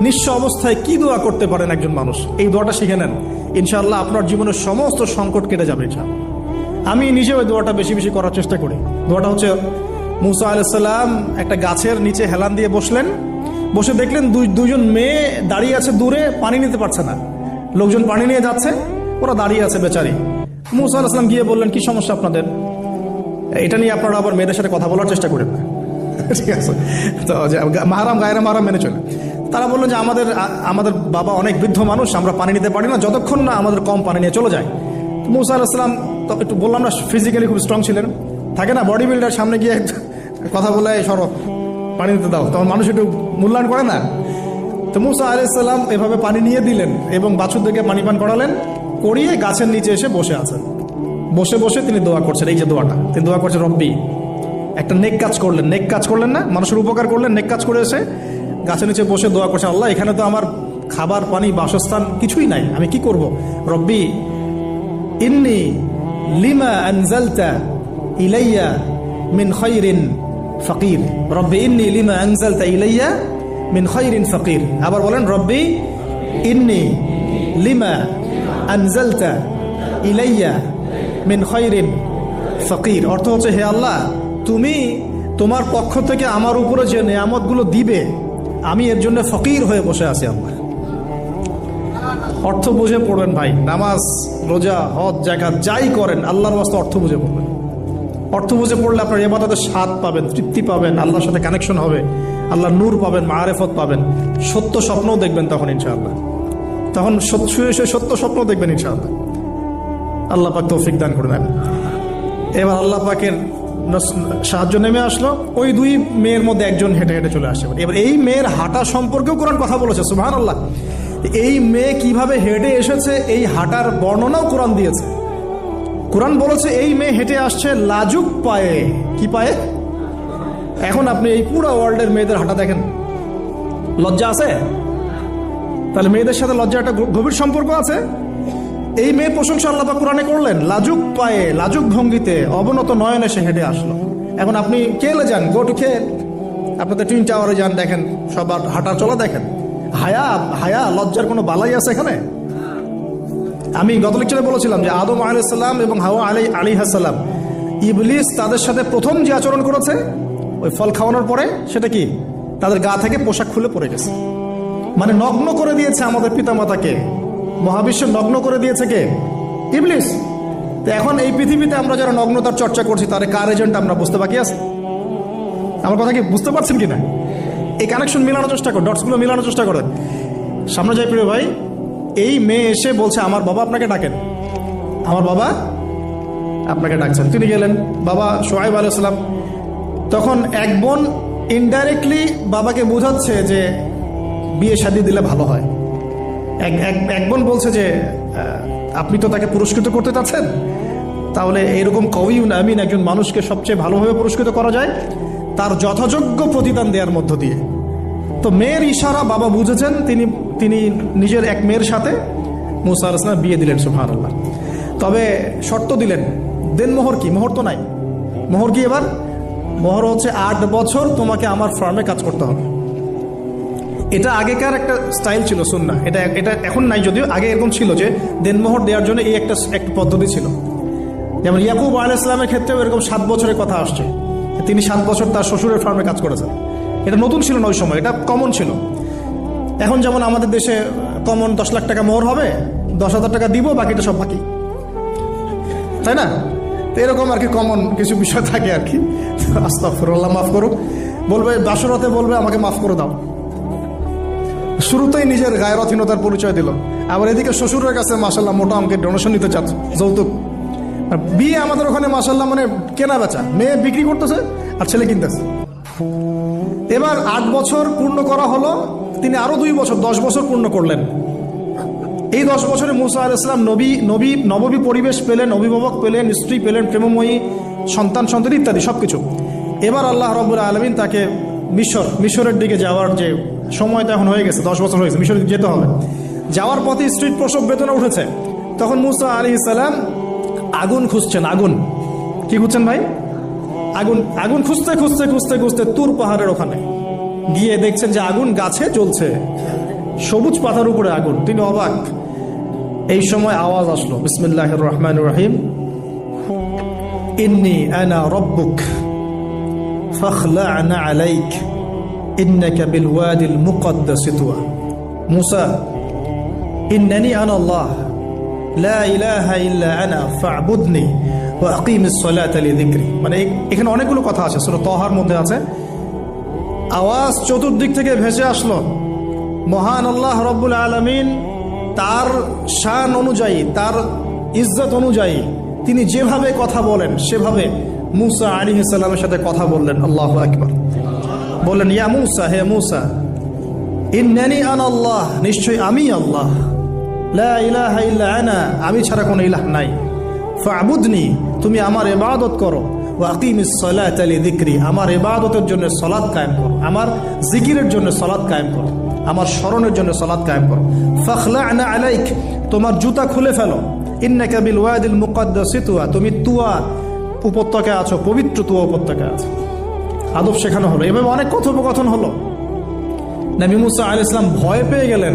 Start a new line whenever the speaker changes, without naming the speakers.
নিঃস্ব অবস্থায় কি দোয়া করতে পারেন একজন মানুষ, এই দোয়াটা শিখে নেন, ইনশাআল্লাহ আপনার জীবনের সমস্ত সংকট কেটে যাবে। আমি নিজেও ওই দোয়াটা বেশি বেশি করার চেষ্টা করি। দোয়াটা হচ্ছে, মুসা আলাইহিস সালাম একটা গাছের নিচে হেলান দিয়ে বসলেন, বসে দেখলেন দুইজন মেয়ে দাঁড়িয়ে আছে দূরে, পানি নিতে পারছে না, লোকজন পানি নিয়ে যাচ্ছে, ওরা দাঁড়িয়ে আছে বেচারি। মুসা আলাইহিস সালাম গিয়ে বললেন, কি সমস্যা আপনাদের? এটা নিয়ে আপনারা আবার মেয়েদের সাথে কথা বলার চেষ্টা করেন না, ঠিক আছে? তো মাহারাম গায়রা মাহারাম মেনে চলে। তারা বললেন যে আমাদের বাবা অনেক বৃদ্ধ মানুষ, আমরা পানি নিতে পারি না যতক্ষণ না আমাদের কম পানি নিয়ে চলে যায়। মুসা আলাইহিস সালাম তো একটু বললাম না, ফিজিক্যালি খুব স্ট্রং ছিলেন, থাকে না বডি বিল্ডার, সামনে গিয়ে কথা বলে সরো পানি নিতে দাও, তখন মানুষ একটু মূল্যায়ন করে না। তো মুসা আলাইহিস সালাম এভাবে পানি নিয়ে দিলেন এবং বাছুরদেরকে পানি পান করালেন, করিয়ে গাছের নিচে এসে বসে আছেন। বসে বসে তিনি দোয়া করছেন, এই যে দোয়াটা তিনি দোয়া করছেন, রব্বি, একটা নেক কাজ করলেন, নেক কাজ করলেন না, মানুষের উপকার করলেন, নেক কাজ করে এসে গাছের নিচে বসে দোয়া করছেন, আল্লাহ এখানে তো আমার খাবার পানি বাসস্থান কিছুই নাই, আমি কি করব? রব্বি ইন্নী লিমা আনজালতা ইলাইয়া মিন খায়রিন ফাকির, রব্বি ইন্নী লিমা আনজালতা ইলাইয়া মিন খায়রিন ফাকির। আবার বলেন, রব্বি ইন্নী লিমা আনজালতা ইলাইয়া মিন খায়রিন ফাকির। অর্থ হচ্ছে, হে আল্লাহ, তুমি তোমার পক্ষ থেকে আমার উপরে যে নেয়ামতগুলো দিবে, আমি এর জন্য ফকির হয়ে বসে আছি। আল্লাহ অর্থ বুঝে পড়বেন ভাই, নামাজ রোজা হজ যাকাত যাই করেন আল্লাহর ওয়াস্তে অর্থ বুঝে পড়বেন। অর্থ বুঝে পড়লে আপনার ইবাদতের স্বাদ পাবেন, তৃপ্তি পাবেন, আল্লাহর সাথে কানেকশন হবে, আল্লাহর নূর পাবেন, মাআরিফত পাবেন, সত্য স্বপ্নও দেখবেন তখন ইনশাআল্লাহ, তখন সত্য স্বপ্ন দেখবেন ইনশাআল্লাহ। আল্লাহ পাক তৌফিক দান করে দেন। এবার আল্লাহ পাকের সাহায্য নেমে আসলো, ওই দুই মেয়ের মধ্যে একজন হেঁটে হেঁটে চলে আসে। এবার এই মেয়ের হাঁটা সম্পর্কেও কোরআন কথা বলেছে, সুবহানাল্লাহ। এই মেয়ে কিভাবে হেঁটে এসেছে এই হাঁটার বর্ণনাও কোরআন দিয়েছে। কোরআন বলেছে এই মেয়ে হেঁটে আসছে লাজুক পায়ে। কি পায়ে? এখন আপনি এই পুরো ওয়ার্ল্ডের মেয়েদের হাঁটা দেখেন, লজ্জা আছে? তাহলে মেয়েদের সাথে লজ্জা একটা গভীর সম্পর্ক আছে। এই মেয়ের প্রশংসা আল্লাহ পাক কোরআনে করলেন, লাজুক পায়ে, লাজুক ভঙ্গিতে, অবনত নয়নে সে হেঁটে আসলো। এখন আপনি কেলে যান, গো টু খেল, আপনাদের টুইন টাওয়ারে যান, দেখেন সবার হাঁটা চলা দেখেন। হায়া লজ্জার কোনো বালাই আছে এখানে? আমি গত লেকচারে বলেছিলাম যে আদম আলাইহিস সালাম এবং হাওয়া আলাইহিস সালাম, ইবলিস তাদের সাথে প্রথম যে আচরণ করেছে ওই ফল খাওয়ানোর পরে, সেটা কি? তাদের গা থেকে পোশাক খুলে পড়ে গেছে, মানে নগ্ন করে দিয়েছে আমাদের পিতামাতাকে, মহাবিশ্ব নগ্ন করে দিয়েছে কে? ইবলিস। তো এখন এই পৃথিবীতে আমরা যারা নগ্নতার চর্চা করছি, তার কার এজেন্ট আমরা বুঝতে বাকি আছে? আমার কথা কি বুঝতে পারছেন কিনা? এই কানেকশন মিলানোর চেষ্টা করেন, ডটসগুলো মিলানোর চেষ্টা করেন। সামনে যাই প্রিয় ভাই, এই মেয়ে এসে বলছে, আমার বাবা আপনাকে ডাকেন, আমার বাবা আপনাকে ডাকছেন। তিনি গেলেন, বাবা শুআয়ব আলাইহিস সালাম। তখন এক বোন ইনডাইরেক্টলি বাবাকে বোঝাচ্ছে যে বিয়ে শাদী দিলে ভালো হয়। এক বোন বলছে যে আপনি তো তাকে পুরস্কৃত করতে চাচ্ছেন, তাহলে এইরকম কওয়িউন আমিন একজন মানুষকে সবচেয়ে ভালোভাবে পুরস্কৃত করা যায় তার যথাযোগ্য প্রতিদান দেওয়ার মধ্য দিয়ে। তো মেয়ের ইশারা বাবা বুঝেছেন, তিনি নিজের এক মেয়ের সাথে মুসা আলাইহিস সালাম বিয়ে দিলেন, সুবহানাল্লাহ। তবে শর্ত দিলেন, দেন মোহর কি? মোহর তো নাই। মোহর কি? এবার মোহর হচ্ছে 8 বছর তোমাকে আমার ফার্মে কাজ করতে হবে। এটা আগেকার একটা স্টাইল ছিল, সুন্নাহ। এটা এখন নাই, যদিও আগে এরকম ছিল যে দেনমোহর দেওয়ার জন্য এই একটা পদ্ধতি ছিল। যেমন ইয়াকুব আলাইহিস সালামের ক্ষেত্রেও এরকম 7 বছরের কথা আসছে, তিনি 7 বছর তার শ্বশুরের ফার্মে কাজ করেছেন। এটা নতুন ছিল না ওই সময়, এটা কমন ছিল। এখন যেমন আমাদের দেশে কমন 10 লাখ টাকা মোহর হবে, 10,000 টাকা দিব, বাকিটা সব বাকি, তাই না? তো এরকম আর কি কমন কিছু বিষয় থাকে আর কি। আস্তাগফিরুল্লাহ, মাফ করুক। বলবে বাসরাতে, বলবে আমাকে মাফ করে দাও। শুরুতেই নিজের গায়রথহীনতার পরিচয় দিল। আবার এদিকে শ্বশুরের কাছে মাশাআল্লাহ মোটা অঙ্কের ডোনেশন নিতে চাচ্ছে, যৌতুক। বিয়ে আমাদের ওখানে মাশাআল্লাহ মানে কেনা বেচা, মেয়ে বিক্রি করতেছে আর ছেলে কিনতেছে। এবার 8 বছর পূর্ণ করা হলো, তিনি আরো 2 বছর 10 বছর পূর্ণ করলেন। এই 10 বছরে মুসা আলাইহিস সালাম নববী পরিবেশ পেলেন, অভিভাবক পেলেন, স্ত্রী পেলেন, প্রেমময়ী সন্তান সন্ততি ইত্যাদি সবকিছু। এবার আল্লাহ রাব্বুল আলামিন তাকে মিশরের দিকে যাওয়ার যে সময় তো এখন হয়ে গেছে, 10 বছর হয়েছে, মিশরে যেতে হবে। যাওয়ার পথে স্ত্রীর প্রসব বেদনা উঠেছে। তখন মুসা আলাইহিস সালাম আগুন খুঁজছেন। আগুন কি খুঁজছেন ভাই? আগুন খুঁজতে তুর পাহাড়ের ওখানে গিয়ে দেখছেন যে আগুন গাছে জ্বলছে। সবুজ পাতার উপরে আগুন, তিনি অবাক। এই সময় আওয়াজ আসলো, বিসমিল্লাহির রহমানির রহিম, ইন্নী আনা রব্বুক ফাখলা'না আলাইক ইন্নাকা বিল ওয়াদিল মুকদ্দাসি তুয়া। মূসা, ইন্নানি আনা আল্লাহ লা ইলাহা ইল্লা আনা ফা'বুদনি ওয়া আকিমিস সালাতা লিযিকরি। মানে এখানে অনেকগুলো কথা আছে, সূরা তাহার মধ্যে আছে। আওয়াজ চতুর্দিক থেকে ভেসে আসলো, মহান আল্লাহ রব্বুল আলামিন তার শান অনুযায়ী, তার ইজ্জত অনুযায়ী তিনি যেভাবে কথা বলেন সেভাবে মূসা আলাইহিস সালামের সাথে কথা বললেন। আল্লাহু আকবার। বললেন, ইয়া মূসা, হে মূসা, ইন্নানি আনা আল্লাহ, নিশ্চয় আমি আল্লাহ, লা ইলাহা ইল্লা আনা, আমি ছাড়া কোনো ইলাহ নাই, ফা'বুদনি, তুমি আমার ইবাদত করো, ওয়া আকিমিস সালাতা লিযিকরি, আমার ইবাদতের জন্য সালাত কায়েম করো, আমার জিকিরের জন্য সালাত কায়েম করো, আমার স্মরণের জন্য সালাত কায়েম করো। ফাখলা'না আলাইক, তোমার জুতা খুলে ফেলো, ইন্নাকা বিল ওয়াদিল মুকদ্দাসি তুয়া, তুমি তুয়া উপত্যকায় আছো, পবিত্র তুয়া উপত্যকায় আছো। আদব শেখানো হলো, এভাবে অনেক কথোপকথন হলো। নবী মুসা আলাইহিস সালাম ভয় পেয়ে গেলেন।